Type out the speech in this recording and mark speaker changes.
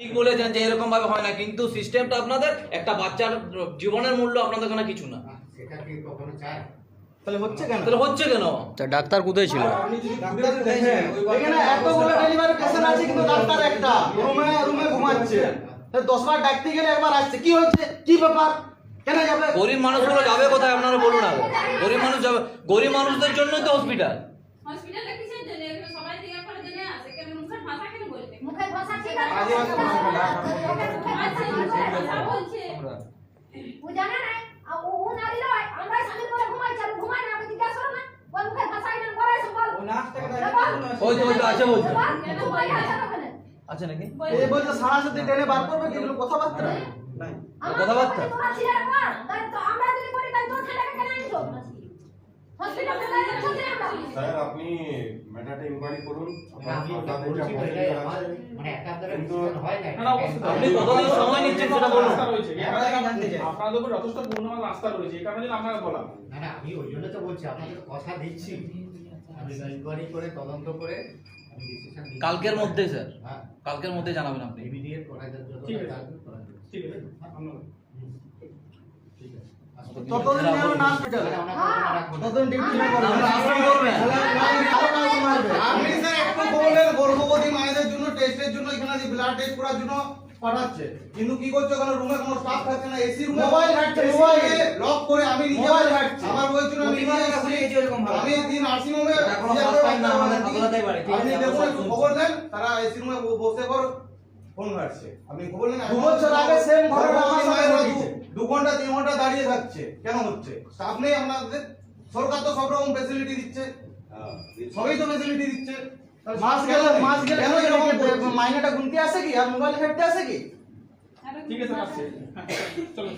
Speaker 1: ঠিক বলেছেন যে এরকম ভাবে হয় না, কিন্তু সিস্টেমটা আপনাদের একটা বাচ্চার জীবনের মূল্য আপনাদের এখানে কিছু না।
Speaker 2: সেটা কি কখনো চায়?
Speaker 1: তাহলে হচ্ছে কেন?
Speaker 3: তা ডাক্তার কোথায় ছিল?
Speaker 4: এখানে এতগুলো ডেলিভারি পেশেন্ট আছে কিন্তু ডাক্তার একটা রুমে ঘুমাচ্ছে। 10 বার ডাকতে গেলে একবার আসছে, কি হয়েছে, কি ব্যাপার, কেন যাবে?
Speaker 1: গরিব মানুষগুলো যাবে কোথায় আপনারা বলুন আগে। গরিব মানুষ যাবে, গরিব মানুষদের জন্যই তো হসপিটাল।
Speaker 5: হসপিটালে কিসের জন্য সবাই জিজ্ঞাসা করে জেনে আছে কেন মুখের ভাষা কেন বলতে?
Speaker 6: মুখের ভাষা ঠিক আছে
Speaker 5: বলছে
Speaker 6: ও জানে না ও নারী নয়, আমরা স্বামী করে ঘুমাই চালু ঘুমাই না, আমি জিজ্ঞাসা করো না বল মুখের ভাষা কেন বলাইছ বল
Speaker 1: ওই তো আছে বলছে।
Speaker 6: কেন বলাই আছে ওখানে
Speaker 1: আছে নাকি?
Speaker 4: এই বলছে সারা সাথে টেনে বার করবে, কি এগুলো কথাবার্তা নাই।
Speaker 1: কথাবার্তা?
Speaker 6: তোরা ছিল না তাই তো আমরা যদি করি তাই তোর ছেলেকে কেন আনছো হসপিটালে চলতে আমরা
Speaker 7: স্যার আপনি ম্যাটারটা ইনকোয়ারি করুন।
Speaker 2: আমি ওটা বলছি তো, এটাই আমার মানে একটা দ্বারা ডিসিশন হয় না।
Speaker 1: আপনি কতদিন সময় নিচ্ছেন সেটা বলুন।
Speaker 8: আপনাদের উপর যথেষ্ট পূর্ণমান আস্থা রয়েছে, এই কারণে আপনাকে বলা।
Speaker 2: না না, আমি ওই জন্য তো বলছি, আপনাকে কথা দিচ্ছি, আমি ইনকোয়ারি করে তদন্ত করে আমি ডিসিশন নিই।
Speaker 1: কালকের মধ্যে স্যার,
Speaker 2: হ্যাঁ,
Speaker 1: কালকের মধ্যে জানাবেন আপনি।
Speaker 2: ইমিডিয়েট করা যাবে যত
Speaker 8: ঠিক আছে।
Speaker 2: তাড়াতাড়ি করা যাবে।
Speaker 8: ঠিক আছে, ধন্যবাদ।
Speaker 2: ঠিক আছে, আসুন।
Speaker 4: ততদিন যাবে না হসপিটালে,
Speaker 2: তাহলে ওনাকে ওখানে রাখবো না।
Speaker 4: ততদিন ডিউটি না
Speaker 1: আপনারা
Speaker 4: করবে।
Speaker 1: আশ্রম করবেন।
Speaker 4: আপনি স্যার একটু বললেন গর্ভবতী মায়েদের জন্য টেস্টের জন্য এখানে ব্লাড টেস্ট করার জন্য পাঠাচ্ছে, কিন্তু কি করছে ওখানে রুমে কোনো স্টাফ থাকছে না, এসি রুমে মোবাইল ঘাটছে, মোবাইল লক করে আমি নিজে মোবাইল ঘাটছি। আমার বলছিল আমি নিজে আমি দিন নার্সিং হোমে
Speaker 1: কোনো কথা না, আমাদের কলকাতায় বাড়ি।
Speaker 4: আপনি দেখুন একটু খবর দেন, তারা এসি রুমে বসে পর ফোন ঘাটছে। আপনি খবর নেন, 2 বছর আগে সেম ঘটনা আমার সঙ্গে ঘটেছে। 2 ঘন্টা 3 ঘন্টা দাঁড়িয়ে থাকছে, কেন হচ্ছে? স্টাফ নেই আপনাদের? সরকার তো সব রকম ফ্যাসিলিটি দিচ্ছে, সবই তো ফ্যাসিলিটি দিচ্ছে। মাস গেলে কেন এরকম মাইনেটা গুনতে আসে কি আর মোবাইল ঘাটতে আসে কি?
Speaker 8: ঠিক আছে, আসছে। হ্যাঁ, চলো।